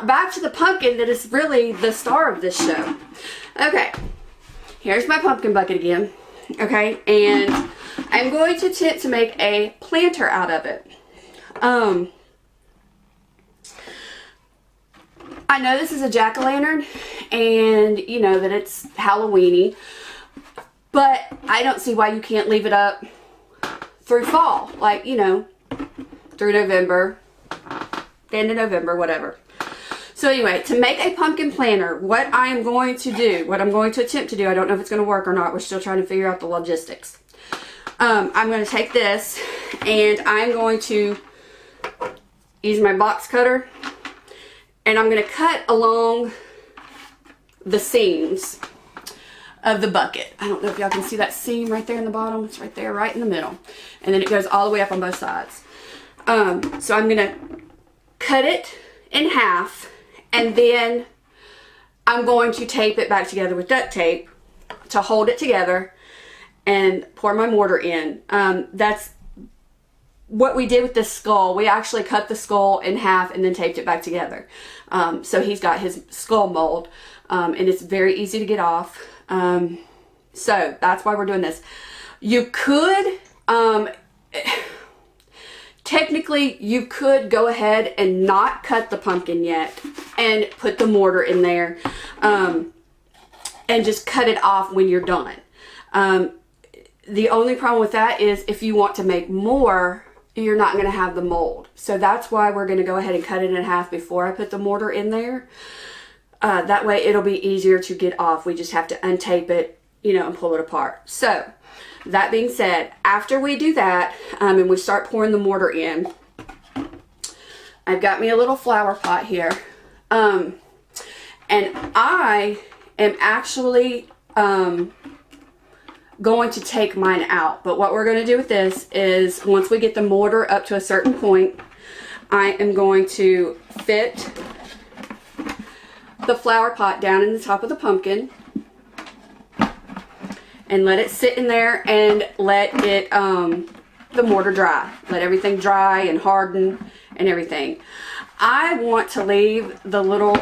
Now, back to the pumpkin that is really the star of this show. Okay, here's my pumpkin bucket again. Okay, and I'm going to attempt to make a planter out of it. I know this is a jack-o'-lantern, and you know that it's Halloween-y, but I don't see why you can't leave it up through fall, like, you know, through November, the end of November, whatever. So anyway, to make a pumpkin planter, what I am going to do, what I'm going to attempt to do, I don't know if it's going to work or not, we're still trying to figure out the logistics. I'm going to take this, and I'm going to use my box cutter, and I'm going to cut along the seams of the bucket. I don't know if y'all can see that seam right there in the bottom. It's right there, right in the middle. And then it goes all the way up on both sides. So I'm going to cut it in half, and then I'm going to tape it back together with duct tape to hold it together and pour my mortar in. That's what we did with this skull. We actually cut the skull in half and then taped it back together. So he's got his skull mold, and it's very easy to get off. So that's why we're doing this. You could, technically you could go ahead and not cut the pumpkin yet and put the mortar in there, and just cut it off when you're done. The only problem with that is if you want to make more, you're not going to have the mold. So that's why we're going to go ahead and cut it in half before I put the mortar in there. That way it'll be easier to get off. We just have to untape it, you know, and pull it apart. So that being said, after we do that, and we start pouring the mortar in, I've got me a little flower pot here. And I am actually going to take mine out. But what we're going to do with this is, once we get the mortar up to a certain point, I am going to fit the flower pot down in the top of the pumpkin and let it sit in there and let it the mortar dry. Let everything dry and harden and everything. I want to leave the little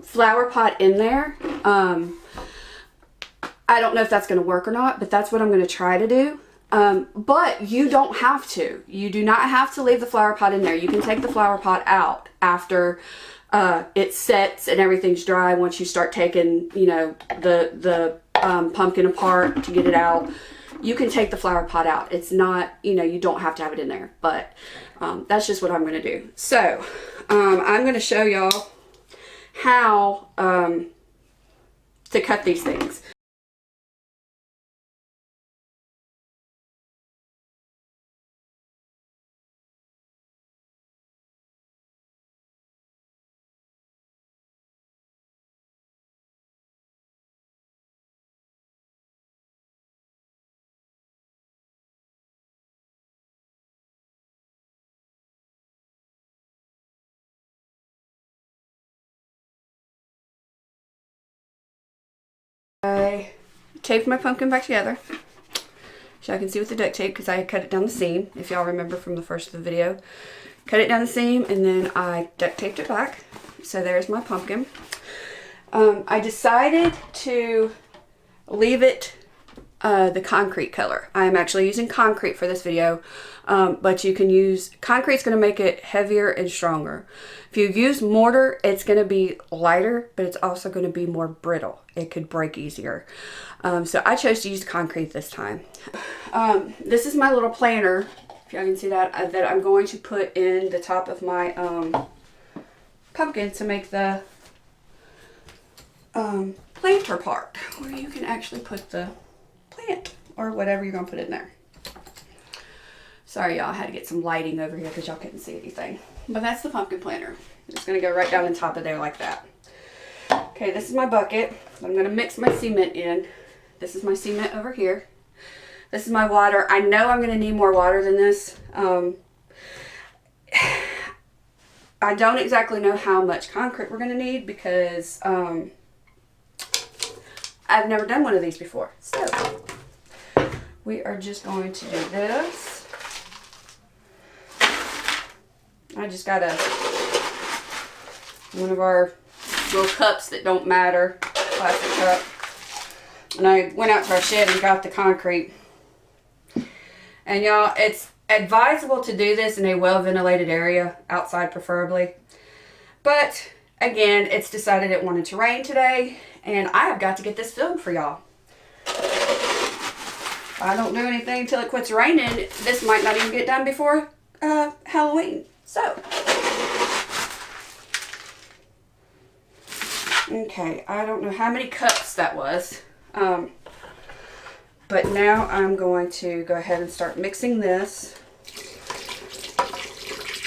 flower pot in there. I don't know if that's going to work or not, but that's what I'm going to try to do. But you don't have to. You do not have to leave the flower pot in there. You can take the flower pot out after it sets and everything's dry. Once you start taking, you know, the pumpkin apart to get it out, you can take the flower pot out. It's not, you know, you don't have to have it in there, but that's just what I'm going to do. So I'm going to show y'all how to cut these things. I taped my pumpkin back together, so I can see with the duct tape, because I cut it down the seam, if y'all remember from the first of the video. Cut it down the seam, and then I duct taped it back. So there's my pumpkin. I decided to leave it the concrete color. I am actually using concrete for this video, but you can use, concrete's going to make it heavier and stronger. If you use mortar, it's going to be lighter, but it's also going to be more brittle. It could break easier. So I chose to use concrete this time. This is my little planter, if y'all can see that, that I'm going to put in the top of my pumpkin to make the planter part, where you can actually put the plant or whatever you're going to put in there. Sorry y'all, I had to get some lighting over here because y'all couldn't see anything. But that's the pumpkin planter. It's going to go right down on top of there like that. Okay, this is my bucket. I'm going to mix my cement in. This is my cement over here. This is my water. I know I'm going to need more water than this. I don't exactly know how much concrete we're going to need, because I've never done one of these before. So we are just going to do this. I just gotta One of our little cups that don't matter, plastic cup. And I went out to our shed and got the concrete. And y'all, it's advisable to do this in a well-ventilated area, outside preferably. But again, it's decided it wanted to rain today, and I have got to get this filmed for y'all. If I don't do anything until it quits raining, this might not even get done before Halloween. So, okay, I don't know how many cups that was. But now I'm going to go ahead and start mixing this.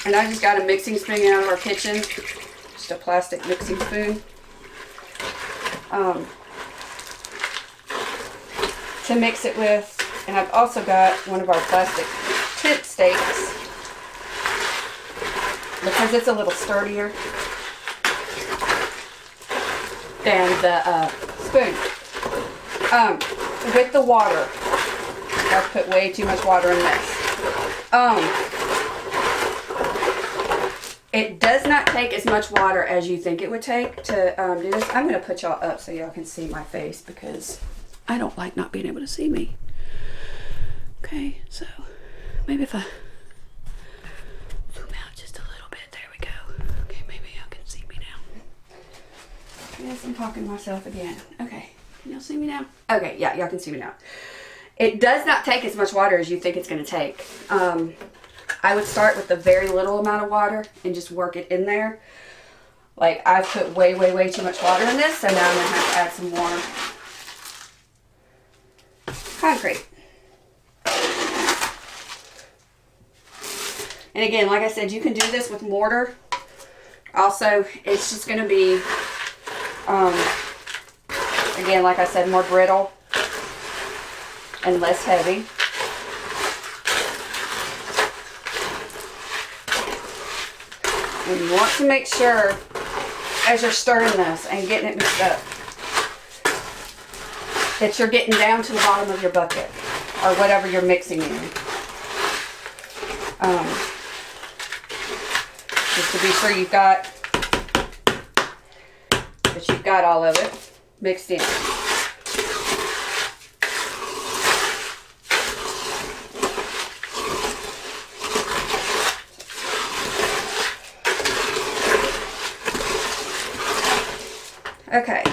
And I just got a mixing spoon out of our kitchen. Just a plastic mixing spoon. To mix it with. And I've also got one of our plastic tent stakes. Because it's a little sturdier than the spoon. With the water, I've put way too much water in this. It does not take as much water as you think it would take to do this. I'm going to put y'all up so y'all can see my face because I don't like not being able to see me. Okay, so maybe if I zoom out just a little bit, there we go. Okay, maybe y'all can see me now. Yes, I'm talking to myself again. Okay. Can y'all see me now? Okay, yeah, y'all can see me now. It does not take as much water as you think it's going to take. I would start with a very little amount of water and just work it in there. Like, I've put way, way, way too much water in this, so now I'm going to have to add some more concrete. And again, like I said, you can do this with mortar. Also, it's just going to be... again, like I said, more brittle and less heavy. And you want to make sure, as you're stirring this and getting it mixed up, that you're getting down to the bottom of your bucket or whatever you're mixing in. Just to be sure you've got all of it mixed in. Okay,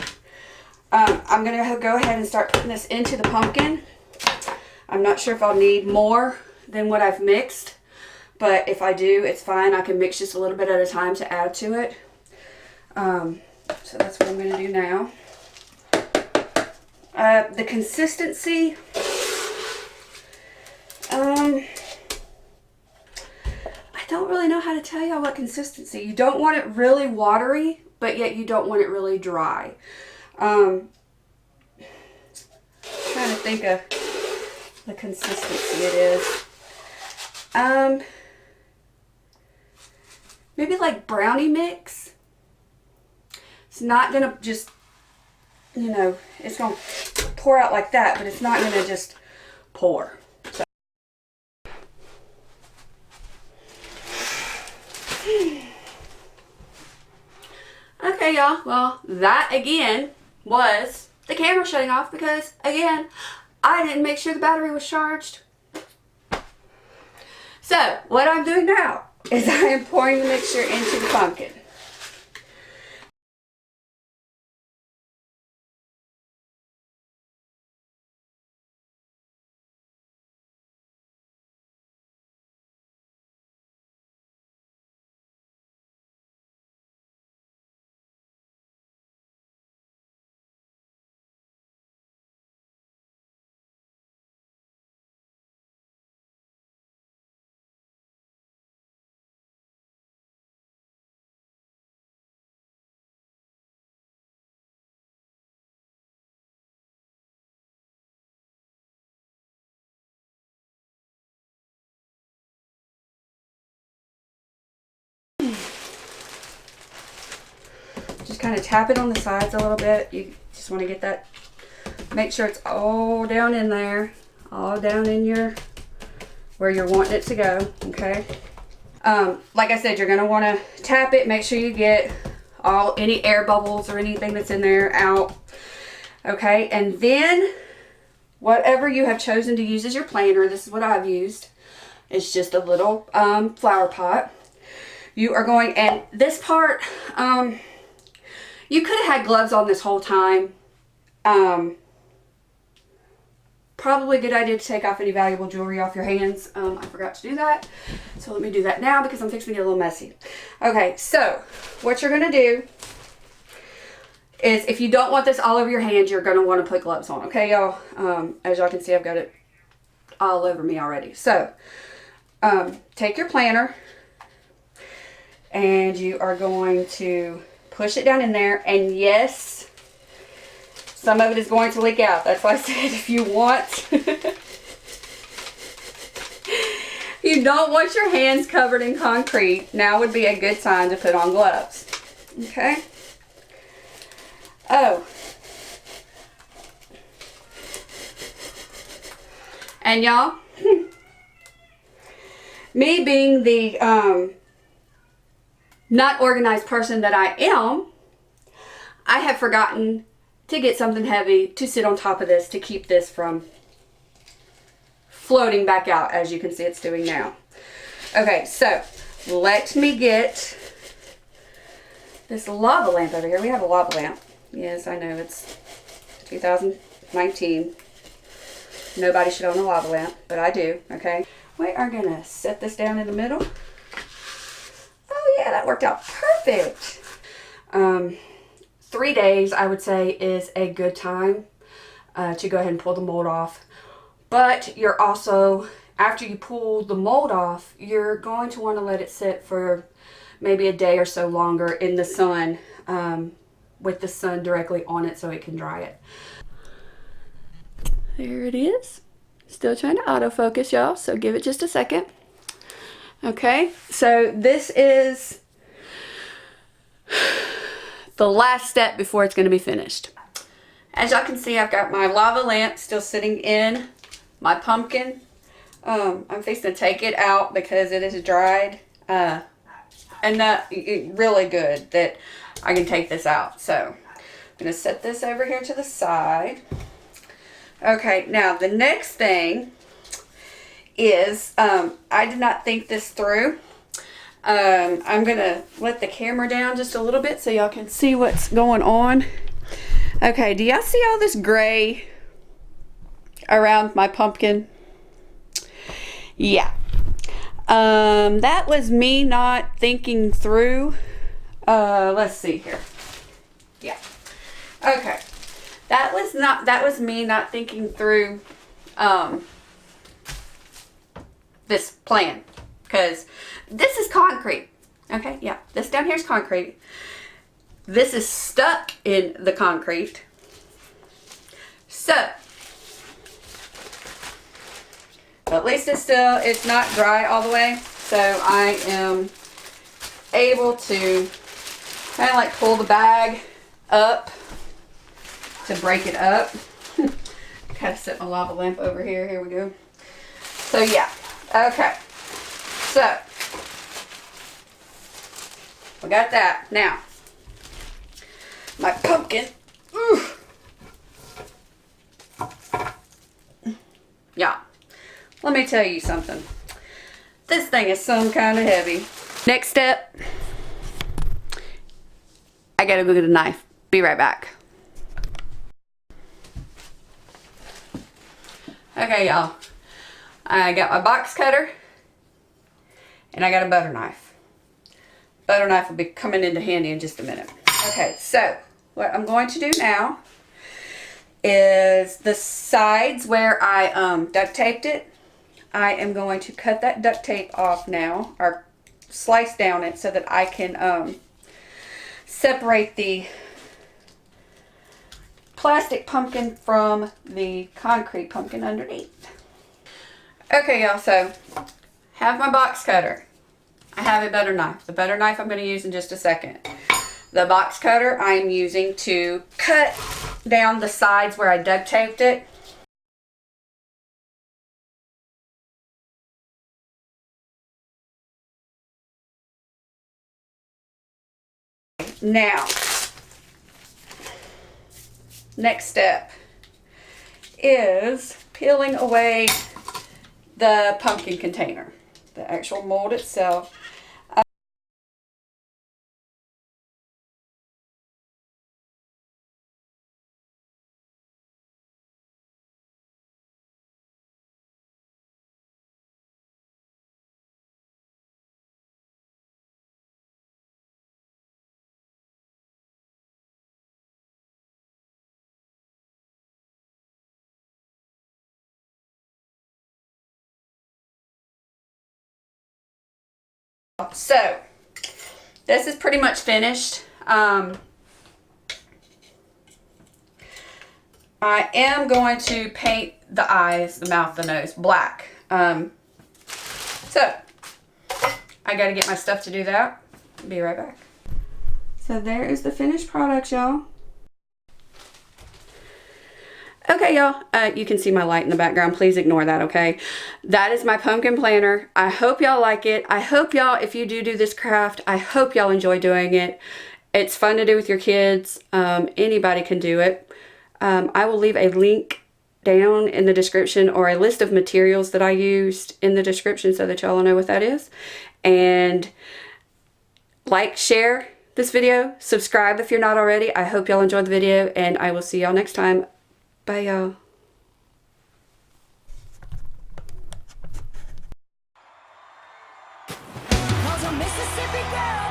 I'm going to go ahead and start putting this into the pumpkin. I'm not sure if I'll need more than what I've mixed, but if I do, it's fine. I can mix just a little bit at a time to add to it. So that's what I'm going to do now. The consistency, I don't really know how to tell y'all what consistency. You don't want it really watery, but yet you don't want it really dry. Trying to think of the consistency it is. Maybe like brownie mix. It's not gonna just, you know, it's gonna pour out like that, but it's not gonna just pour. So. Okay, y'all. Well, that again was the camera shutting off because, again, I didn't make sure the battery was charged. So, what I'm doing now is I am pouring the mixture into the pumpkin. Just kind of tap it on the sides a little bit. You just want to get that, make sure it's all down in there, all down in your, where you're wanting it to go, okay? Like I said, you're going to want to tap it, make sure you get any air bubbles or anything that's in there out. Okay, and then whatever you have chosen to use as your planter, this is what I've used. It's just a little flower pot. You are going, and this part, you could have had gloves on this whole time. Probably a good idea to take off any valuable jewelry off your hands. I forgot to do that. So let me do that now because I'm fixing to get a little messy. Okay, so what you're going to do is, if you don't want this all over your hands, you're going to want to put gloves on. Okay, y'all? As y'all can see, I've got it all over me already. So take your planter and you are going to push it down in there. And yes, some of it is going to leak out. That's why I said if you want, you don't want your hands covered in concrete, now would be a good time to put on gloves. Okay? Oh. And y'all, me being the not organized person that I am, I have forgotten to get something heavy to sit on top of this to keep this from floating back out, as you can see it's doing now. Okay, so let me get this lava lamp over here. We have a lava lamp. Yes, I know it's 2019. Nobody should own a lava lamp, but I do, okay? We are gonna set this down in the middle. Oh yeah, that worked out perfect. 3 days, I would say, is a good time to go ahead and pull the mold off. But you're also, after you pull the mold off, you're going to want to let it sit for maybe a day or so longer in the sun, with the sun directly on it so it can dry it. There it is. Still trying to autofocus, y'all, so give it just a second. Okay, so this is the last step before it's going to be finished. As y'all can see, I've got my lava lamp still sitting in my pumpkin. I'm fixing to take it out because it is dried, and really good that I can take this out. So I'm going to set this over here to the side. Okay, now the next thing is, I did not think this through. I'm going to let the camera down just a little bit so y'all can see what's going on. Okay, do y'all see all this gray around my pumpkin? Yeah. That was me not thinking through. Let's see here. Yeah. Okay. That was me not thinking through this plan, because this is concrete. Okay, yeah, this down here is concrete. This is stuck in the concrete. So, at least it's not dry all the way. So I am able to kind of like pull the bag up to break it up. Gotta set my lava lamp over here. Here we go. So yeah, okay. So we got that. Now, my pumpkin. Ooh. Yeah, let me tell you something. This thing is some kind of heavy. Next step, I gotta go get a knife. Be right back. Okay, y'all. I got my box cutter and I got a butter knife. Butter knife will be coming into handy in just a minute. Okay, so what I'm going to do now is the sides where I duct taped it. I am going to cut that duct tape off now, or slice down it so that I can separate the plastic pumpkin from the concrete pumpkin underneath. Okay, y'all, so have my box cutter. I have a butter knife. The butter knife I'm going to use in just a second. The box cutter I'm using to cut down the sides where I duct taped it. Now, next step is peeling away the pumpkin container, the actual mold itself. So, this is pretty much finished. I am going to paint the eyes, the mouth, the nose black. So, I gotta get my stuff to do that. Be right back. So there is the finished product, y'all. Okay, y'all, you can see my light in the background. Please ignore that, okay? That is my pumpkin planner. I hope y'all like it. I hope y'all, if you do this craft, I hope y'all enjoy doing it. It's fun to do with your kids. Anybody can do it. I will leave a link down in the description, or a list of materials that I used in the description, so that y'all know what that is. And like, share this video, subscribe if you're not already. I hope y'all enjoyed the video, and I will see y'all next time. Bye, y'all. Mississippi girl.